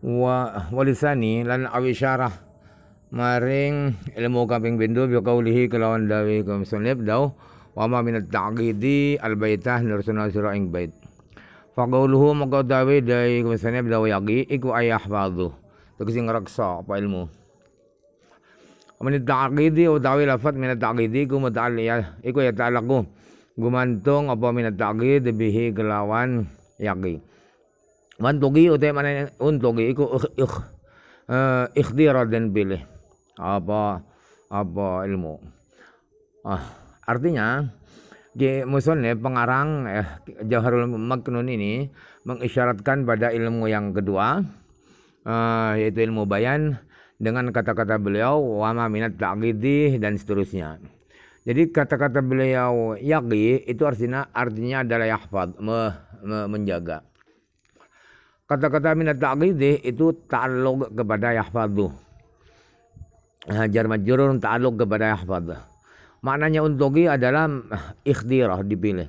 walisani lan awisyarah maring ilmu kaping pindho bi kaulihi kelawan dawe musannif daw wa ma minat ta'qidi al baitah nursuna sira ing bait fa qauluhu maka dawe dai musannif daw yaqi iku ayah fadhu tegese ngreksa apa ilmu minat ta'qidi utawi lafat minat ta'qidi ku muta'alliq iku ya ta'allaqu gumantung apa minat ta'qid bihi kelawan yaqi mantugi utai mana untugi iku ikhtiyar dan pilih apa ilmu. Artinya musannif pengarang Jawharul Maknun ini mengisyaratkan pada ilmu yang kedua yaitu ilmu bayan dengan kata-kata beliau wama minat ta'qidi dan seterusnya. Jadi kata-kata beliau yaqi itu artinya adalah yahfad menjaga. Kata-kata minat ta'qidi itu ta'alluq kepada yahfadhu. Jar majrur ta'alluq kepada yahfadhu. Maknanya untuki adalah ikhtirah dipilih.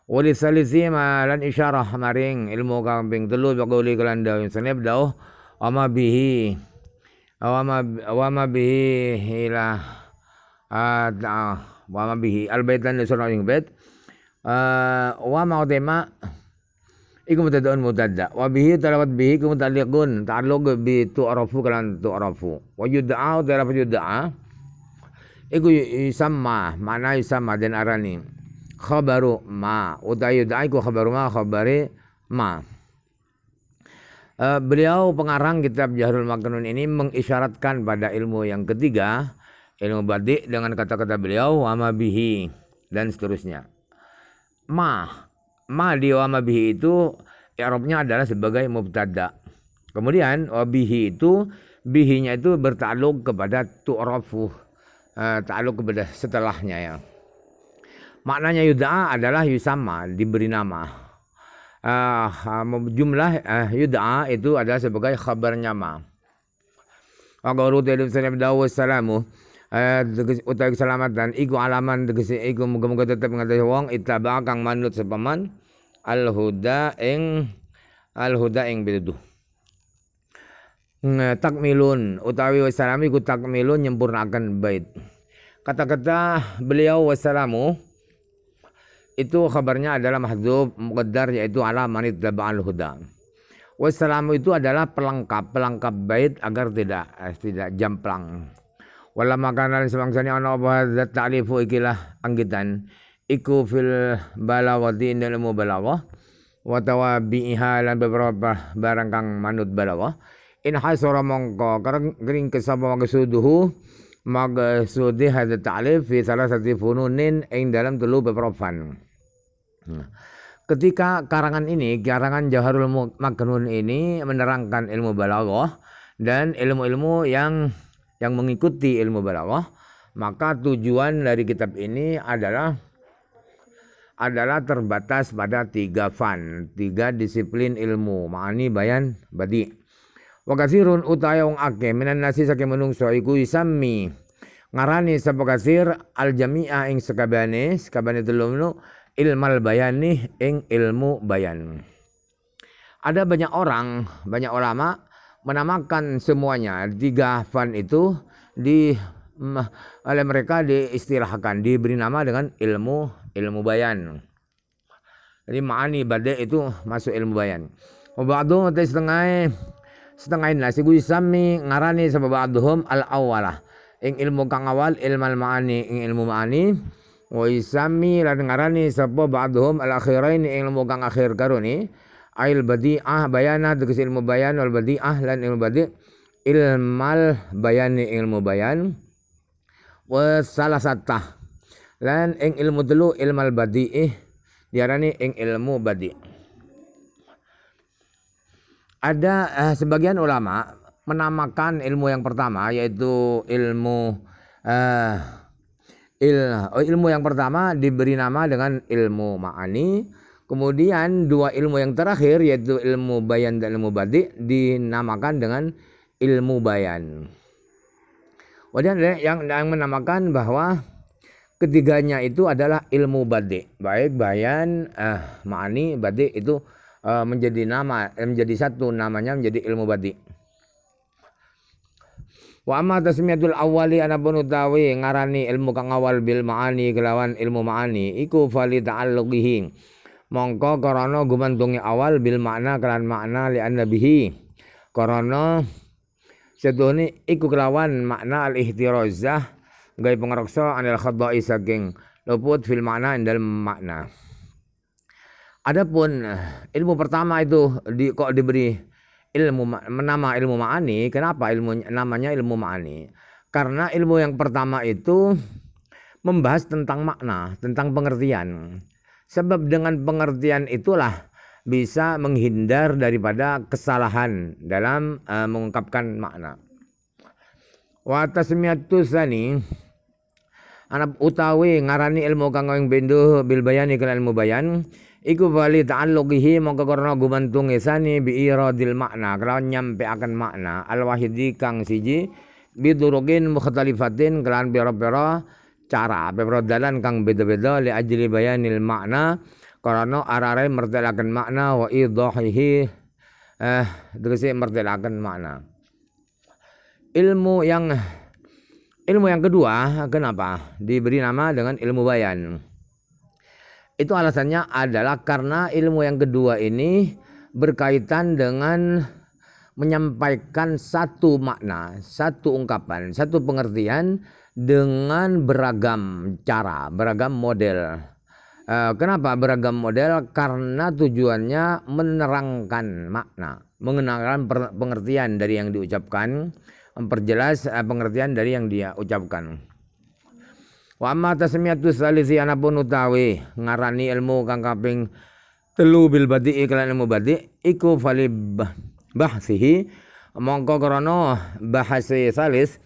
Wali salisi lan isyarah maring ilmu kambing telu baquli kelan daw sanib daw wama bihi ila wama bihi albaitan surah ing bait wama utema iku mutaddaun mutadda wa bihi talawat bihi ku mutaliqun ta'alluq bi tu'rafu kalan tu'rafu wa yud'a talawat yud'a iku yusamma mana yusamma dan arani khabaru ma utai yud'a iku khabaru ma khabari ma. Beliau pengarang kitab Jawharul Maknun ini mengisyaratkan pada ilmu yang ketiga ilmu badi dengan kata-kata beliau wa ma bihi dan seterusnya. Ma di wama bihi itu i'rabnya adalah sebagai mubtada. Kemudian wabihi itu bihinya itu bertakluk kepada tu'rafu, takluk kepada setelahnya ya. Maknanya yud'a adalah yusamma, diberi nama. Jumlah yud'a itu adalah sebagai khabarnya ma. Wa qawlu ta'ala sallallahu wassalamu utawi keselamatan iku alaman tegese iku muga-muga tetep ngatasi wong ittaba kang manut sepaman al huda ing pituduh. Takmilun utawi wassalam iku takmilun nyempurnakan bait. Kata-kata beliau wassalamu itu kabarnya adalah mahdzuf muqaddar yaitu alaman ittaba al huda. Wassalamu itu adalah pelengkap bait agar tidak jamplang. Wala makanan semangsani ana apa zat ta'lifu ikilah anggitan iku fil balawati indal ilmu balawah wa tawabi'iha lan beberapa barang kang manut balawah in hasara mongko kering kesapa magsuduhu magsudi hadza ta'lif fi salasati fununin ing dalam telu beberapa. Ketika karangan Jawharul Maknun ini menerangkan ilmu balawah dan ilmu-ilmu yang mengikuti ilmu balaghah, maka tujuan dari kitab ini adalah terbatas pada 3 disiplin ilmu, ma'ani, bayan, badi. Wa katsirun utayong ake minan nasi saking menungso iku isammi ngarani sapa katsir al jami'a ing sakabane telumnu ilmal bayani ing ilmu bayan. Ada banyak ulama menamakan semuanya 3 fan itu oleh mereka diistilahkan diberi nama dengan ilmu bayan. Jadi ma'ani bade itu masuk ilmu bayan. Ba'du setengah nasi gue sami ngarani sama ba'duhum al awalah ing ilmu kang awal ilmal ma'ani ing ilmu ma'ani wa isami lan ngarani sapa ba'duhum al akhirain ing ilmu kang akhir karuni ail badi'ah bayana tegese ilmu bayan wal badi'ah lan ilmu badi' ilmal bayani ilmu bayan wa salasatah lan ing ilmu telu ilmal badi'ih diarani ing ilmu badi'. Ada sebagian ulama menamakan ilmu yang pertama yaitu ilmu yang pertama diberi nama dengan ilmu ma'ani. Kemudian 2 ilmu yang terakhir yaitu ilmu bayan dan ilmu badi dinamakan dengan ilmu bayan. Kemudian ada yang menamakan bahwa ketiganya itu adalah ilmu badi, baik bayan, ma'ani, badi itu menjadi nama, menjadi satu, namanya menjadi ilmu badi. Wa amma tasmiyatul awwali anapun utawi ngarani ilmu kang awal bil ma'ani kelawan ilmu ma'ani iku fali ta'alluqihi mongko karana gumantungi awal bil makna kelan makna li annabihi karana setuhune iku kelawan makna al ihtirazah gawe pangreksa anil khadai saking luput fil makna ing dalem makna. Adapun ilmu pertama itu kok diberi nama ilmu ma'ani. Kenapa namanya ilmu ma'ani? Karena ilmu yang pertama itu membahas tentang makna, tentang pengertian. Sebab dengan pengertian itulah bisa menghindar daripada kesalahan dalam mengungkapkan makna. Wa tasmiyatu tsani anak utawi ngarani ilmu kang bendo bil bayani kelan ilmu bayan iku wali ta'alluqihi mongko karena gumantunge sani bi iradil makna kelawan nyampe akan makna al wahidi kang siji bidurukin mukhtalifatin kelan pira-pira cara pira dalan kang beda-beda li ajli bayanil makna karena arare mertelaken makna wa idahihi tegese mertelaken makna. Ilmu yang kedua kenapa diberi nama dengan ilmu bayan? Itu alasannya adalah karena ilmu yang kedua ini berkaitan dengan menyampaikan satu makna, satu ungkapan, satu pengertian dengan beragam cara, beragam model. Kenapa beragam model? Karena tujuannya menerangkan makna, mengenalkan pengertian dari yang diucapkan, memperjelas pengertian dari yang dia ucapkan. Wa amma tasmiyatu salisi anapun utawi ngarani ilmu kang kaping telu bil badi iklan ilmu badi iku fali bahsihi mongko krana bahasa salis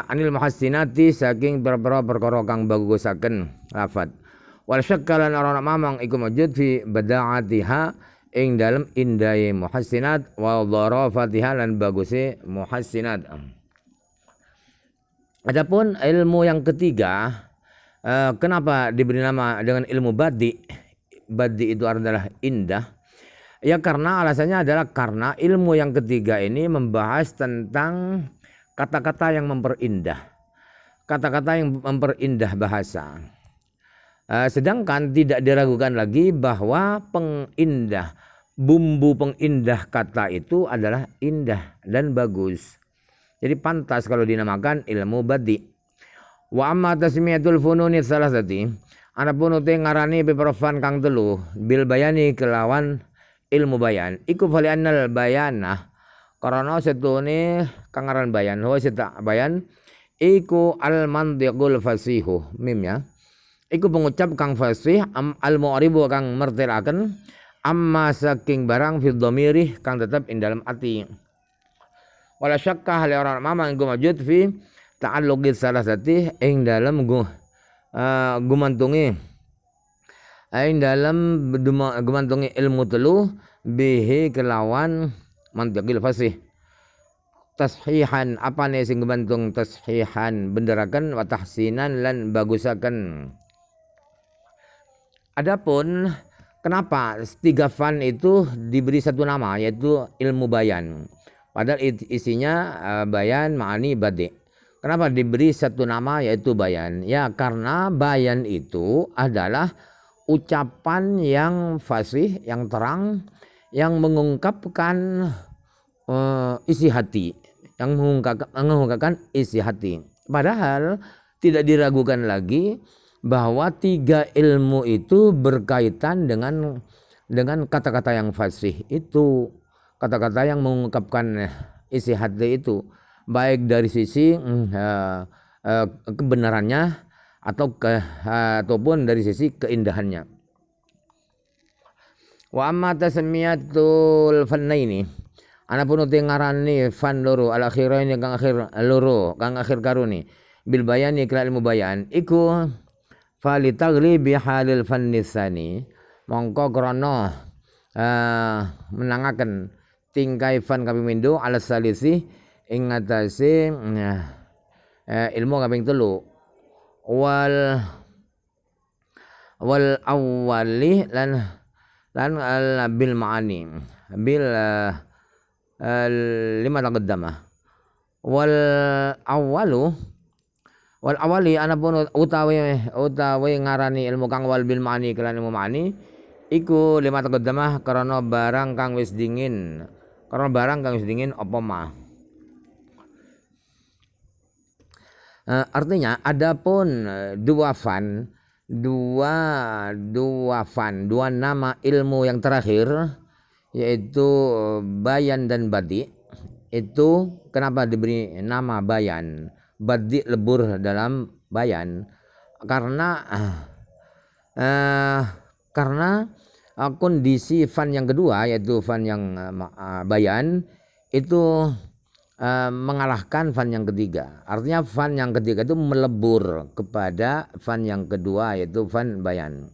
anil muhassinati saking perkara kang bagusaken lafat wal syakkalan ora mamang iku mujud fi bada'atiha ing dalem indai muhassinat wa dharafatiha lan baguse muhassinat. Adapun ilmu yang ketiga, kenapa diberi nama dengan ilmu badi? Badi itu adalah indah. Ya karena alasannya adalah karena ilmu yang ketiga ini membahas tentang kata-kata yang memperindah. Kata-kata yang memperindah bahasa. Sedangkan tidak diragukan lagi bahwa bumbu pengindah kata itu adalah indah dan bagus. Jadi pantas kalau dinamakan ilmu badi. Wa amma tasmiyatul fununi salasati anapun uti ngarani beberofan kang telu bil bayani kelawan ilmu bayan iku fali annal bayanah karena setune kang aran bayan ho seta bayan iku al mantiqul fasihu mimnya iku pengucap kang fasih al mu'ribu kang mertelaken amma saking barang fil dhamiri kang tetap ing dalam ati. Wala syakka hal orang mamang gumajud fi ta'alluqi salasati ing dalam gumantungi ing dalam gumantungi ilmu telu bihi kelawan mantiqil fasih tashihan apane sing gumantung tashihan benderaken wa tahsinan lan bagusaken. Adapun kenapa tiga fan itu diberi satu nama yaitu ilmu bayan? Padahal isinya bayan, ma'ani, badi. Kenapa diberi satu nama yaitu bayan? Ya karena bayan itu adalah ucapan yang fasih, yang terang, yang mengungkapkan isi hati. Yang mengungkapkan isi hati. Padahal tidak diragukan lagi bahwa tiga ilmu itu berkaitan dengan kata-kata yang fasih itu. Kata-kata yang mengungkapkan isi hati itu baik dari sisi kebenarannya ataupun dari sisi keindahannya. Wa amma tasmiyatul fannaini anapun uti ngarani fan loro al akhiraini kang akhir loro kang akhir karuni bil bayani kala ilmu bayan iku fali taghlibi halil fannisani mongko krana menangaken tingkai fan kaping pindho ala salisi ing ngatasi ilmu kaping telu wal awwali lan lan bil ma'ani bil lima taqaddama wal awalu wal awali anapun utawi ngarani ilmu kang wal bil ma'ani kelan ilmu ma'ani iku lima taqaddama karena barang kang wis dingin apa ma. Artinya adapun dua nama ilmu yang terakhir yaitu bayan dan badi, itu kenapa diberi nama bayan, badi lebur dalam bayan karena kondisi fan yang kedua yaitu fan yang bayan itu mengalahkan fan yang ketiga. Artinya fan yang ketiga itu melebur kepada fan yang kedua yaitu fan bayan.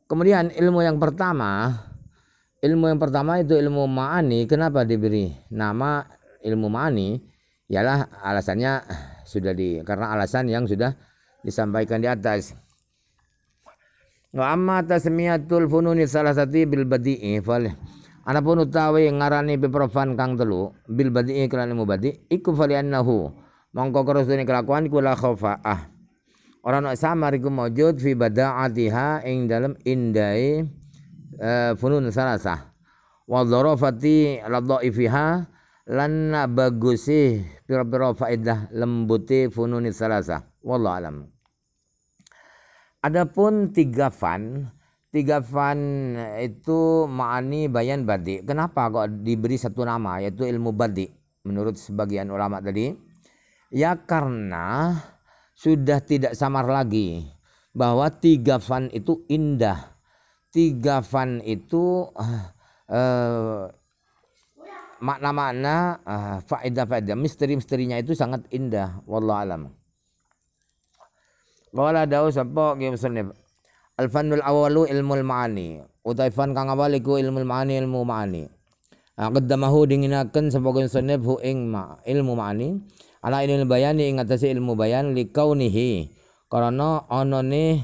Kemudian ilmu yang pertama itu ilmu ma'ani. Kenapa diberi nama ilmu ma'ani? Ialah alasannya karena alasan yang sudah disampaikan di atas. Wa amma tasmiyatul fununi salasati bil badi'i fal anapun utawi ngarani beprofan kang telu bil badi'i kelan ilmu badi iku fali annahu mongko kerusune kelakuan iku la khafa'ah ora ana samar iku maujud fi bada'atiha ing dalem indai funun salasah wa dharafati la dhaifiha lan bagusi pira-pira faedah lembuti funun salasah wallahu alam. Adapun tiga fan itu ma'ani bayan badi. Kenapa kok diberi satu nama yaitu ilmu badi menurut sebagian ulama tadi? Ya karena sudah tidak samar lagi bahwa tiga fan itu indah. Tiga fan itu makna-makna faedah-faedah misteri-misterinya itu sangat indah. Wallahu alam. Qala dawu sapa ki musannif al-fannul awalu ilmul ma'ani utai fan kang awal iku ilmul ma'ani ilmu ma'ani. Qaddamahu dinginaken sebagai musannif hu ing ilmu ma'ani ala ilmu bayani ing atase ilmu bayan li kaunihi karena onone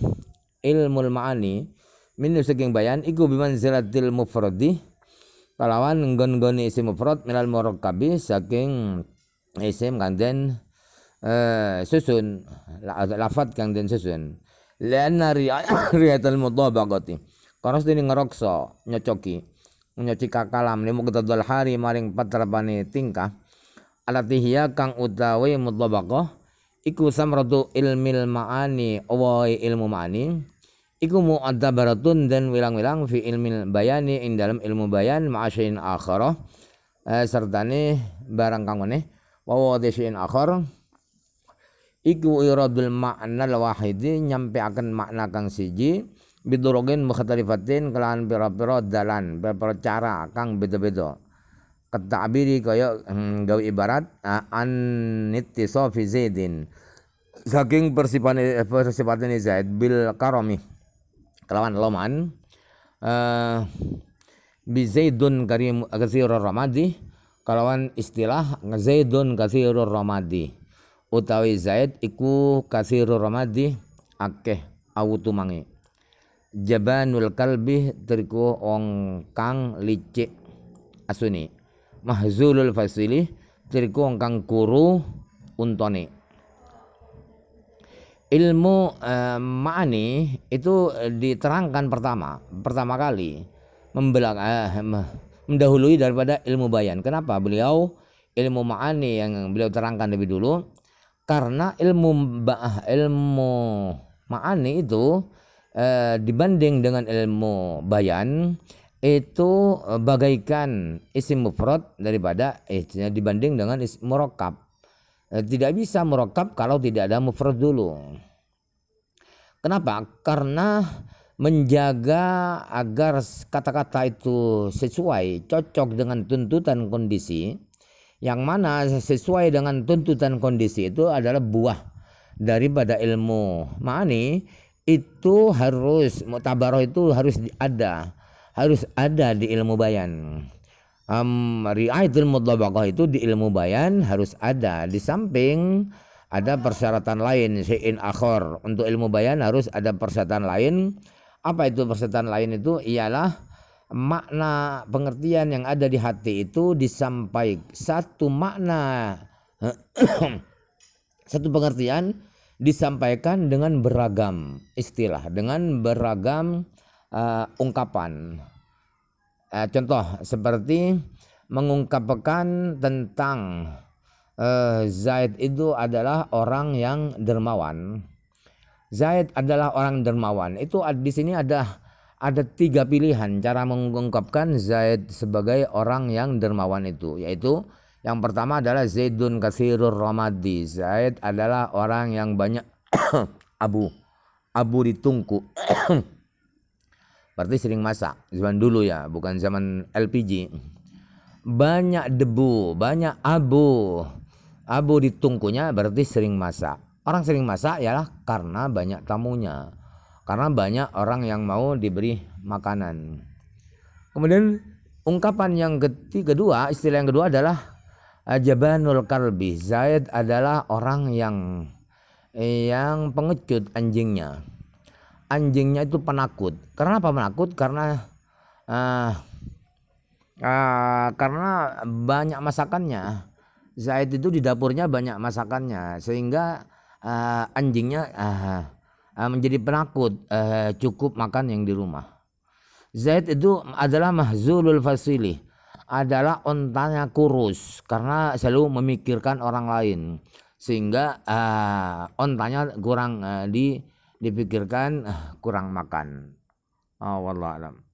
ilmul ma'ani min saking bayan iku bimanzilatil mufradi kalawan nggon-nggone isim mufrad minal murakkabi saking isim kanten susun lafat kang den susun lianna riyatul mutabaqati karena sedene ngerokso nyocoki kalam limu ketadul hari maring patrapane tingkah alatihya kang utawi mutabaqah iku samratu ilmil ma'ani wa ilmu ma'ani iku mu'addabaratun dan wilang-wilang fi ilmil bayani ing dalam ilmu bayan ma'asyin akhirah sertane barang kang meneh wa desyin akhir iku iradul ma'na al-wahidi nyampeaken makna kang siji bidurugin mukhtalifatin kelan pira-pira dalan pira-pira cara kang beda-beda ketabiri kaya gawe ibarat an ittisafi zaidin saking persifatan Zaid bil karami kelawan loman bi zaidun karim katsirur ramadi kelawan istilah zaidun katsirur ramadi utawi Zaid iku katsirur ramadi akeh awutumange jabanul kalbi triku ong kang licik asuni mahzulul fasili triku ong kang kuru untone. Ilmu ma'ani itu diterangkan pertama kali mendahului daripada ilmu bayan. Kenapa beliau ilmu ma'ani yang beliau terangkan lebih dulu? Karena ilmu ma'ani itu dibanding dengan ilmu bayan itu bagaikan isim mufrad daripada dibanding dengan isim murakkab. Tidak bisa murakkab kalau tidak ada mufrad dulu. Kenapa? Karena menjaga agar kata-kata itu sesuai, cocok dengan tuntutan kondisi. Yang mana sesuai dengan tuntutan kondisi itu adalah buah daripada ilmu ma'ani itu harus mutabaroh itu harus ada di ilmu bayan. Ri'ayatul mutabaqah itu di ilmu bayan harus ada di samping ada persyaratan lain syai'in akhar. Untuk ilmu bayan harus ada persyaratan lain Apa itu persetan lain itu? Ialah makna pengertian yang ada di hati itu disampaikan satu makna satu pengertian disampaikan dengan beragam istilah, dengan beragam ungkapan. Contoh seperti mengungkapkan tentang Zaid itu adalah orang yang dermawan. Zaid adalah orang dermawan. Itu di sini ada 3 pilihan cara mengungkapkan Zaid sebagai orang yang dermawan itu, yaitu yang pertama adalah Zaidun katsirur ramadi. Zaid adalah orang yang banyak abu di tungku. Berarti sering masak zaman dulu ya, bukan zaman LPG. Banyak debu, banyak abu di tungkunya, berarti sering masak. Orang sering masak ialah karena banyak tamunya, karena banyak orang yang mau diberi makanan. Kemudian ungkapan yang kedua, istilah yang kedua adalah jabanul kalbi. Zaid adalah orang yang pengecut anjingnya. Anjingnya itu penakut. Karena apa penakut? Karena banyak masakannya. Zaid itu di dapurnya banyak masakannya, sehingga anjingnya menjadi penakut, cukup makan yang di rumah. Zaid itu adalah mahzulul fasili, adalah ontanya kurus karena selalu memikirkan orang lain, sehingga ontanya kurang dipikirkan, kurang makan. Wallahu a'lam.